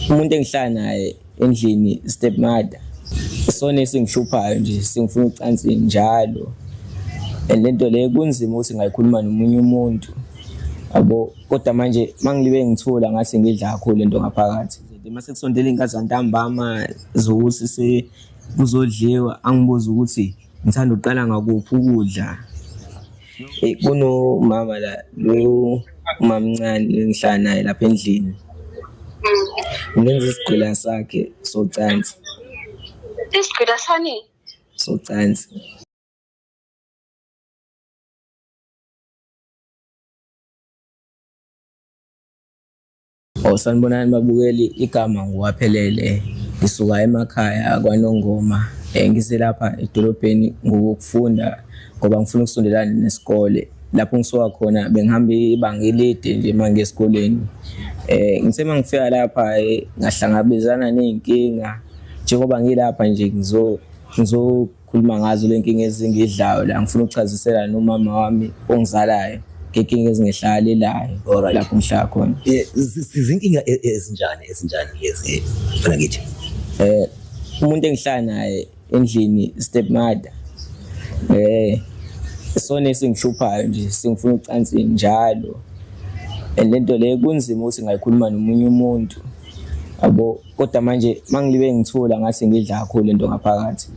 Umuntu engihlala naye endlini stepmother sona esingihluphayo nje singifuna ucansi njalo lento le kunzima ukuthi ngayikhuluma nomunye umuntu yabo kodwa manje mangilibe ngithola ngathi ngidla kakhulu lento ngaphakathi mase kusondela inkazana ntambama zokuthi kuzodliwa angibuza ukuthi ngithanda uqala ngakuphi ukudla kunomama la lo mamncane engihlala naye lapha endlini ngenza isigqila sakhe socansi isigqila sani socansi sanibonani babukeli igama nguwaphelele ngisuka emakhaya kwaNongoma ngiselapha edolobheni ngokufunda ngoba ngifuna ukusondelana nesikole lapho ngisuka khona bengihamba ibanga elide nje manje esikoleni ngithe mangifika lapha ngahlangabezana nezinkinga njengoba ngilapha nje ngizokhuluma ngazo lenkinga ezingidlayo la ngifuna ukuchazisela nomama wami ongizalayo ngenkinga ezingehlalelayo lapho ngihlala khona izinkinga ezinjani lezi fana ngithi umuntu engihlala naye endlini stepmother sona esingihluphayo nje singifuna ucansi njalo lento le kunzima ukuthi ngayikhuluma nomunye umuntu yabo kodwa manje mangilibe ngithola ngathi ngidla kakhulu lento ngaphakathi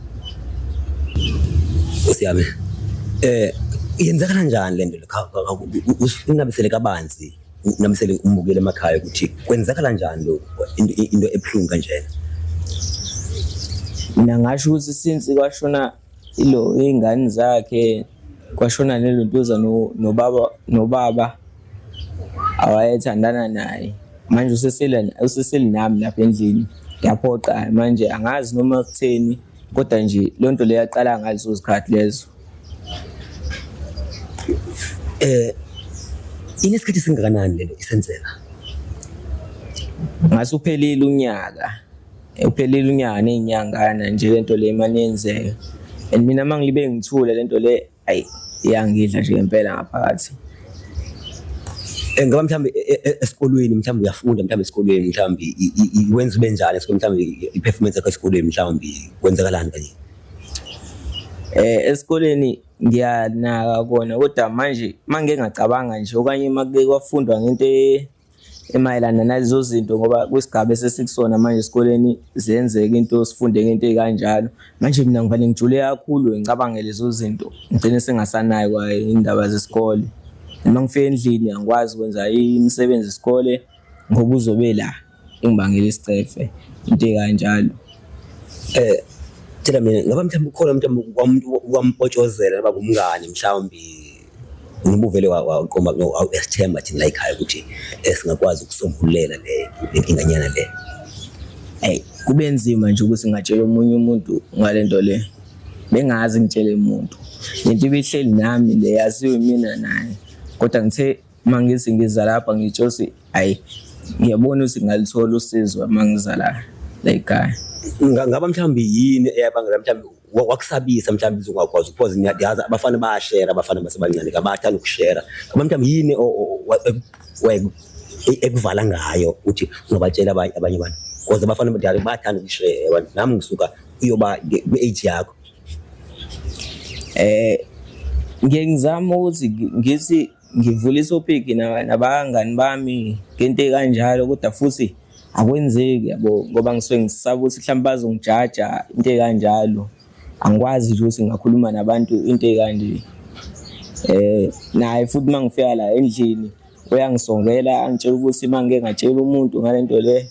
usiyame yenzeka kanjani lento unabisele kabanzi unamisele umbukele emakhaya ukuthi kwenzeka kanjani lo into ebuhlungu kanje mina ngasho ukuthi since kwashona ilo ingane zakhe kwashona nelontoza nobaba awayethandana naye manje useseli nami lapha endlini ngiyaphoqa manje angazi noma kutheni kodwa nje lonto le yaqala ngalezo zikhathi lezo inesikhathi singakanani lento isenzeka ngasuphelile unyaka nezinyangana nje lento le manje yenzeka mina mangilibe ngithule lento le iyangidla nje impela ngaphakathi ngoba mhlambe esikolweni mhlambe uyafunda mhlambe esikolweni mhlambe iwenza ube njani esikolweni mhlambe iperformance yakho esikolweni mhlambe kwenzakalani kanje esikoleni ngiyanaka kona kodwa manje mangeke ngacabanga nje okanye make kwafundwa ngento emayelana nalezo zinto ngoba kwisigaba esesikusona manje esikoleni zenzeka into sifunde ngento ekanjalo manje mina ngivale ngijule kakhulu ngicabanga lezo zinto ngicine sengasanayo kwa indaba zesikole noma ngifike endlini angikwazi ukwenza imisebenzi esikole ngoba uzobe la engibangela isicefe into ekanjalo tshela mina ngaba mhlawumbe ukhona umuntu kwampotshozela noma kumngane mhlawumbe ngibuvele waqoma esithemba thina la ekhaya ukuthi singakwazi ukusombululela le nkinganyana le kube nzima nje ukuthi ngatshela umunye umuntu ngalento le bengazi ngitshele umuntu lento ibihleli nami le yaziwe mina naye kodwa ngithe mangithi ngiza lapha ngitshosi ngiyabona ukuthi ngalithola usizo mangiza la ekhaya ngaba mhlawumbe yini eyabangela mhlawumbe wakusabisa mhlawumbe uzungakwazi ukuphoza ngiyazi abafana bayashare abafana basebancane kabathanda ukushare ngaba mhlawumbe yini ekuvala ngayo uthi ungabatshela abanye abantu because abafana bathanda ukushare nami ngisuka uyoba ku-age yakho ngiyengizama ukuthi ngithi ngivulisa uphiki nabangani bami ngento ekanjalo kodwa futhi akwenzeki yabo ngoba ngisuke ngisaba ukuthi mhlawumbe bazongijaja into ekanjalo angikwazi nje ukuthi ngakhuluma nabantu into ekanje naye futhi mangifika la endlini uyangisongela angitshela ukuthi mangeke ngatshela umuntu ngalento le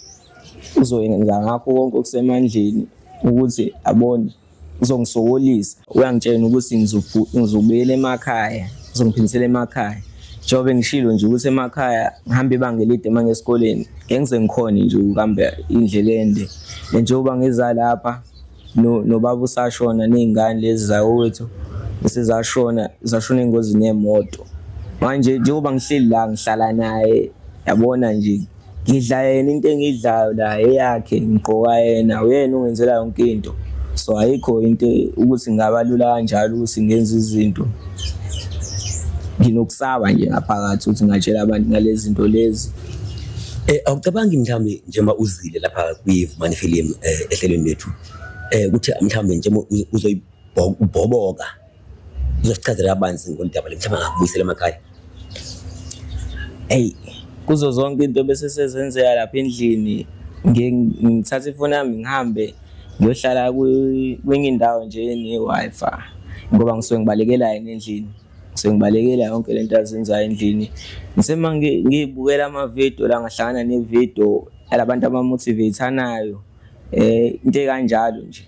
uzoyenza ngakho konke okusemandleni ukuthi abone uzongisokolisa uyangitshela ukuthi ngizobuyela emakhaya ngizongiphindisela emakhaya njengoba ngishilo nje ukuthi emakhaya ngihambe ibanga elide manje esikoleni ngengize ngikhona nje ukuhamba indlela ende njengoba ngiza lapha nobaba usashona nezingane lezi zawethu esezashona engozini yemoto manje njengoba ngihleli la ngihlala naye yabona nje ngidla yena into engidlayo la eyakhe ngigqoka yena uyena ungenzela yonke into so ayikho into ukuthi ngabalula kanjalo ukuthi ngenze izinto nginokusaba nje ngaphakathi ukuthi ngatshela abantu ngalezi zinto lezi Awucabangi mhlawumbe njengoba uzile lapha kwiVumani Film ehlelweni lethu ukuthi mhlawumbe njengoba uzoyibhoboka uzosichazela abanzi ngoludaba mhlawumbe angakubuyisela emakhaya? Hey, kuzo zonke into bese sezenzeka lapha endlini ngithatha ifoni yami ngihambe ngiyohlala kwenye indawo nje ne-Wi-Fi ngoba ngisuke ngibalekela endlini, ngisuke ngibalekela yonke lento azenzayo endlini. Ngisema ngibukela ama-video la ngahlangana ne-video yalabantu abamotivatanayo into ekanjalo nje.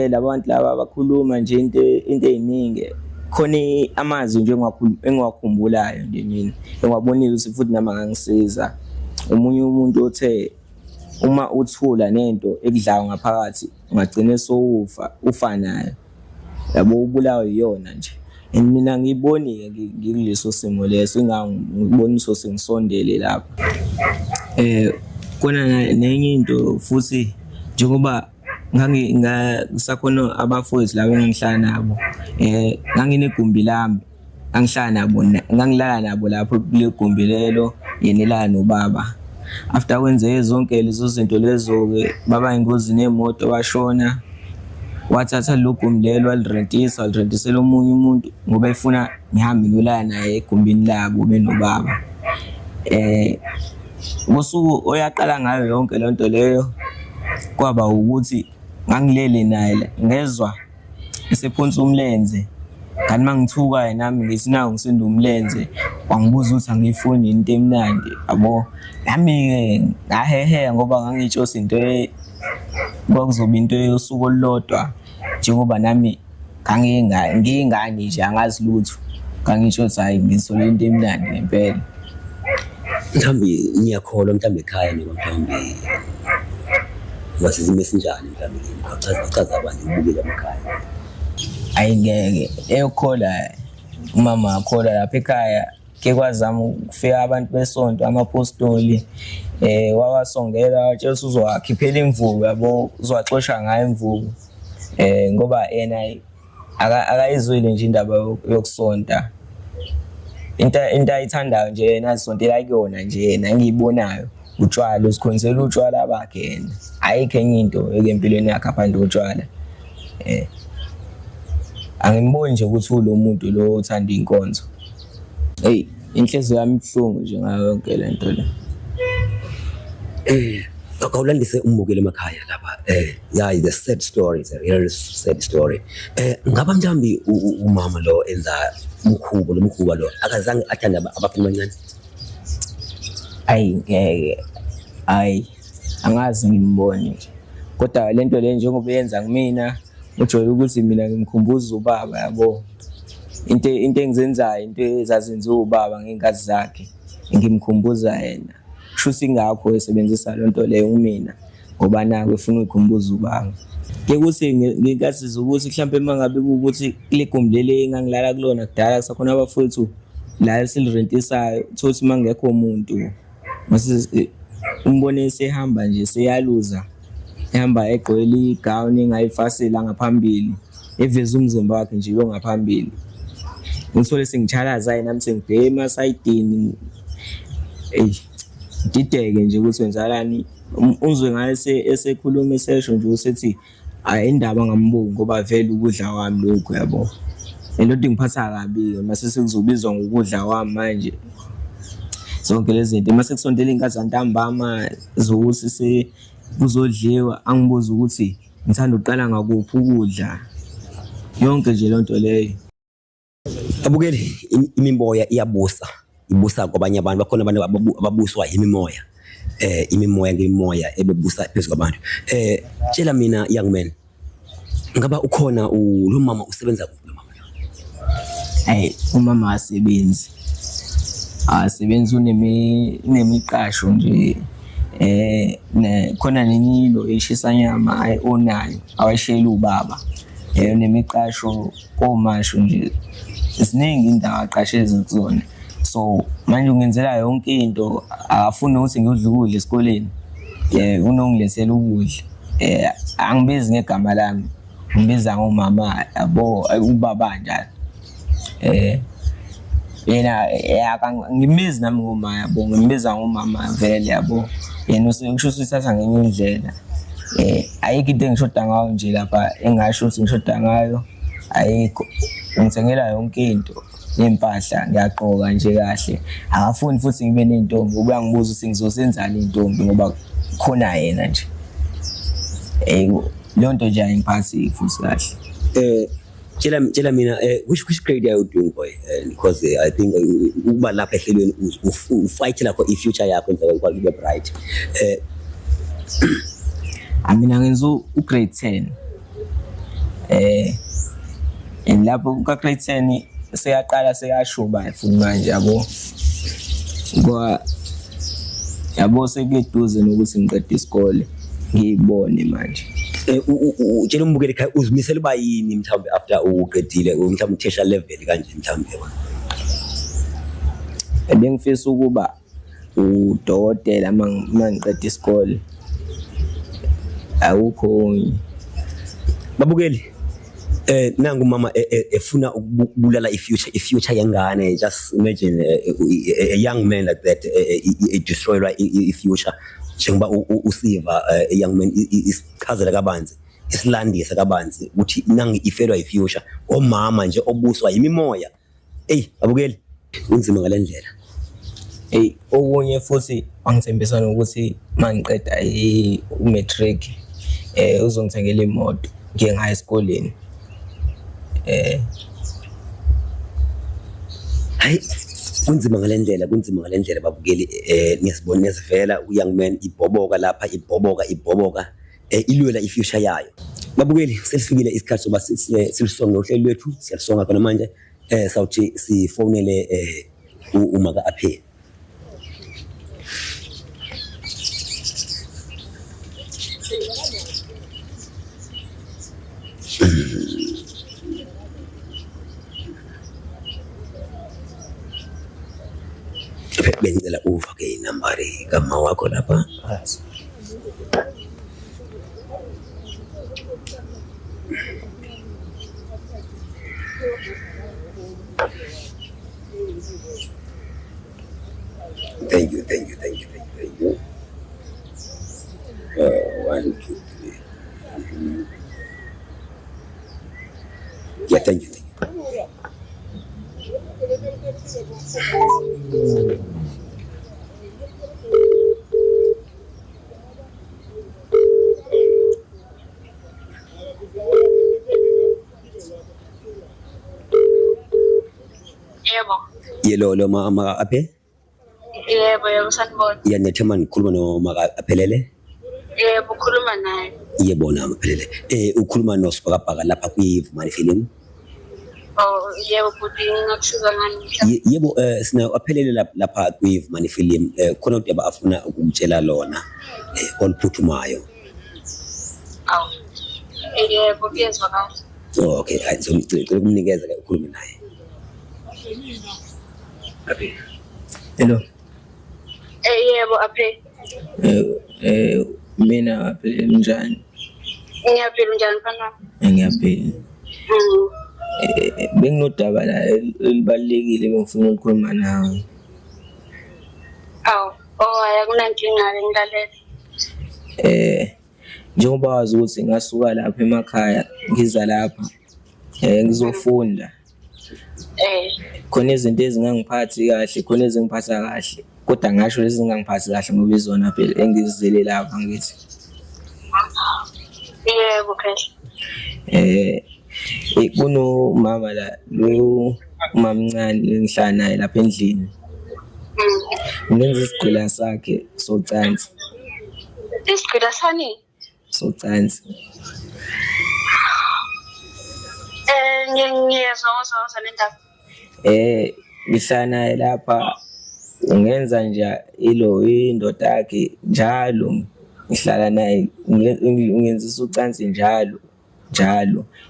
Labantu laba bakhuluma nje into eziningi, khona amazwi nje engwakhumbulayo nje mina engwabonile ukuthi futhi nama ngangisiza. Umunye umuntu othe uma uthula nento ekudlayo ngaphakathi ungagcina ufa nayo, yabo ubulawa iyona nje. Mina ngibonike ngikuleso simo leso ngiboniso sengisondele lapha. Kona nenye into futhi njengoba ngisakhona abafowethu laba engihlala nabo, nganginegumbi lami angihlala nabo, ngangilala nabo lapho kule gumbi lelo yenelana nobaba. After kwenzeke zonke lezo zinto lezo-ke baba ingozi nemoto washona, wathatha lo gumbi lelo walirentisela omunye umuntu ngoba efuna ngihambe ngiyolala naye egumbini labo benobaba. Ngosuku oyaqala ngayo yonke lento leyo kwaba ukuthi ngangilele naye ngezwa esephonsa umlenze, kanti mangithuka nami ngisinawo ngisenda umlenze wangibuza ukuthi angifuni into emnandi yabo. Nami-ke ngahehe ngoba ngangitshosa into kwakuzoba into yosuku olulodwa njengoba nami ngiyingane nje angazi lutho, ngangitshosa hayi ngisole into emnandi ngempela. Mhlawumbe ngiyakholwa mhlawumbe ekhaya noma mhlawumbe wasizime sinjani mhlawumbe ngichaza abantu ubukela emakhaya? Ayingeke eyokhola umama akhola lapha ekhaya ke kwazama ukufika abantu besonto amapostoli wawasongela watshela uzowakhiphela imvubu yabo, uzowaxosha ngayo imvubu ngoba yena akayizwile nje indaba yokusonta. Into ayithandayo nje yena azisontela kuyona nje yena engiyibonayo utshwala, uzikhonzela utshwala bakhe yena, ayikho enye into empilweni yakhe aphandle utshwala. Angimboni nje ukuthi ulo muntu lo uthanda inkonzo. Hey, inhliziyo yami ibuhlungu nje ngayo yonke lento le. Awulandise umbukele emakhaya lapha. Yeah, it's a sad story, it's a real sad story. Ngaba mhlawumbe umama lo enza umkhuba lo akazange athanda abafana abancane? Ayi angazi ngimbone nje, kodwa lento le njengoba yenza kumina ujwayele ukuthi mina ngimkhumbuza ubaba yabo. Into engizenzayo, into ezazenziwa ubaba ngenkathi zakhe ngimkhumbuza yena. Kusho ingakho esebenzisa lento leyo kumina ngoba nako ufuna ukukhumbuza ubaba. Ke kuthi ngikathi ukuthi mhlawumbe mangabe ukuthi kule gumbi leli engangilala kulona kudala kusakhona abafowethu la esilirentisayo, uthi mangekho umuntu mase umbone esehamba nje seyaluza, ehamba egqwele igown engayifasela ngaphambili eveza umzimba wakhe nje lo ngaphambili. Ngithole sengichalaza yena nami sengibheka emasayidini. Dideke nje ukuthi wenzalani, uzwe ngaye esekhuluma esesho nje usethi hayi indaba ngambuki ngoba vele ukudla kwami lokho yabo. Lento ngiphatha kabi mase sekuzobizwa ngokudla kwami manje. Zonke lezi zinto mase kusondela inkathi ntambama zokuthi kuzodliwa, angibuza ukuthi ngithanda uqala ngakuphi ukudla, yonke nje lento leyo. Abukeli imimoya ibusa kwabanye abantu, bakhona abantu ababuswa imimoya. Imimoya ngemoya ebebusa phezulu kwabantu. Tshela mina young man, ngaba ukhona lo mama usebenza kuphi lo mama? Umama asebenzi unemiqasho nje. Khona nenilo eshisa nyama onayo awashela ubaba. Nemiqasho komasho nje isiningi indawo aqashe ezizona. So manje ungenzela yonke into, akafuni ukuthi ngiyodla ukudla esikoleni. Unongilethela ukudla. Angibizi ngegama lami, ngibiza ngomama yabo ubaba njalo. yena ngimizi nami ngoma yabo ngimiza ngomama vele yabo yena usho usithatha ngenye indlela ayikho into engishoda ngayo nje lapha engasho ukuthi ngishoda ngayo ayikho ngithengela yonke into nempahla ngiyaqoka nje kahle akafuni futhi ngibe nentombi ubuya ngibuza ukuthi ngizosenzani intombi ngoba khona yena nje leyo nto nje ayingiphathi futhi kahle tshela mina which grade are you doing boy because I think ukuba lapha ehlelweni ufightela for i-future yakho nje kwalibe bright mina ngenza u-grade 10 and lapho ka-grade 10 seyaqala seyashuba futhi manje yabo sekuyeduze nokuthi ngiqede isikole ngiyibone manje utshela umbukeli ekhaya uzimisela uba yini mhlawumbe after uqedile mhlawumbe tertiary level kanje mhlawumbe bengifisa ukuba udokotela mangiqeda isikole awukho babukeli nangu mama efuna ukubulala i-future yengane just imagine a young man like that destroy i-future njengoba usiva a young man isichazela kabanzi isilandisa kabanzi ukuthi nangi ifelwa i-future omama nje obuswa yimimoya babukeli kunzima ngalendlela okunye futhi wangithembisa ukuthi mangiqeda i-matric uzongithengela imoto ngiyengaya esikoleni hayi kunzima ngalendlela babukeli niyasibona nezivela u-young man ibhoboka lapha ibhoboka ilwela i-future yayo babukeli selifikile isikhathi soba silisonge uhlelo lwethu siyalisonga khona manje sawuthi sifonele umaka aphe bengicela ufake inambari kama wakho lapha thank you 1 2 3 yeah thank you Yelo mama aphe? Yebo sanibona. Yanethema ngikhuluma nomaka aphelele? Yebo ukhuluma naye. Yebo nami aphelele. Ukhuluma noSibhakabhaka lapha kwiVumani Film. Oh yebo futhi ngikusiza ngani? Yebo sina aphelele lapha kwiVumani Film khona ukuthi afuna ukumtshela lona oluphuthumayo. Aw. Yebo kuyezwa kahle. Okay, ngicela ukunikeza ukhulume naye. Aphe. Hello. Yebo aphe. Mina aphe njani? Ngiyaphila njani mfana? Ngiyaphila. Benginodaba la elibalekile bengifuna ukukhuluma nawe. Aw, akunankinga ke ngilalela. Njengoba wazi ukuthi ngasuka lapha emakhaya ngiza lapha ngizofunda. Khona izinto ezingangiphathi kahle, khona ezingiphatha kahle. Kodwa ngasho lezi zingangiphathi kahle ngoba izona phela engizizele lapha ngithi. Yebo kahle. Kuno mama la lo mamncane ngihlala naye lapha endlini. Ngenza isigqila sakhe socansi. Isigqila sani? Socansi. Ngiyezwa lendaba. Ngihlala naye lapha ungenza nje indoda yakhe njalo ngihlala naye ungenzisa ucansi njalo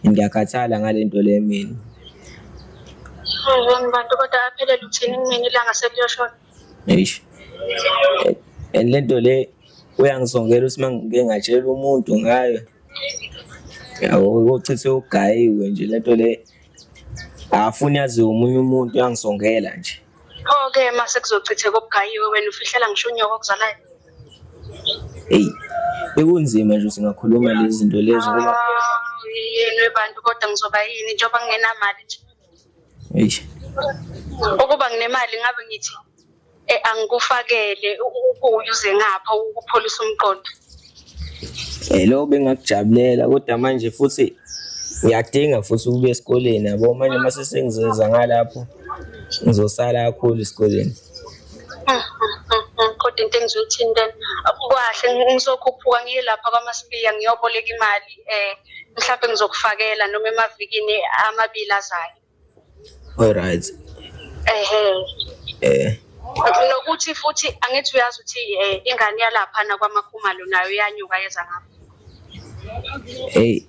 ngiyakhathala ngalento le mina. Abantu kodwa aphelele uthini kumina ilanga seliyoshona. Eish. Lento le uyangisongela ukuthi mangike ngatshela umuntu ngayo. Yawo uchithe ugayiwe nje lento le afuni yazi umunye umuntu yangisongela nje. Pho-ke mase kuzochitheka obugayiwe wena ufihlela ngisho unyoko okuzalayo. Hey, bekunzima nje singakhuluma lezi zinto lezi ngoba Yini webantu kodwa ngizoba yini njengoba ngingenamali nje. hey, Ukuba nginemali ngabe ngithi angikufakele ukuyuze ngapha ukupholisa umqondo. lo bengakujabulela kodwa manje futhi ngiyadinga futhi ukuba esikoleni yabo manje mase sengizeza ngalapho ngizosala kakhulu esikoleni. Kodwa into engizoyithini then kwahle ngizokhuphuka ngiye lapha kwaMaSibiya ngiyoboleka imali mhlawumbe ngizokufakela noma emavikini amabili azayo. All right. Nokuthi futhi angithi uyazi ukuthi ingane yalapha na kwaMakhumalo nayo yanyuka yeza ngapha. Hey,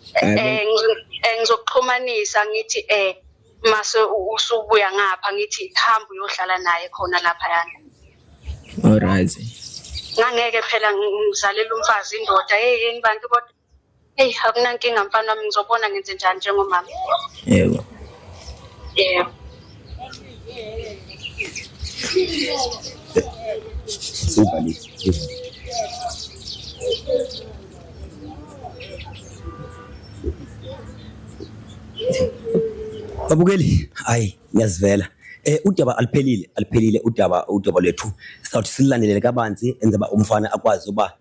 Ngizokuxhumanisa ngithi mase usubuya ngapha ngithi hamba uyohlala naye khona lapha yana. all right. Ngangeke phela ngizalela umfazi indoda yini bantu kodwa akunankinga mfana wami ngizobona ngenze njani njengomama. Yebo. Yebo. Babukeli, hayi ngiyazivela. Udaba aliphelile udaba lethu. Sawuthi silandelele kabanzi enzaba umfana akwazi uba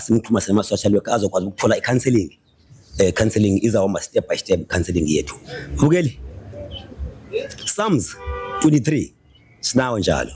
simxhuma sema social worker azokwazi ukuthola icounseling. Counseling izawuma step by step counseling yethu. Babukeli. Psalms 23 sinawo njalo.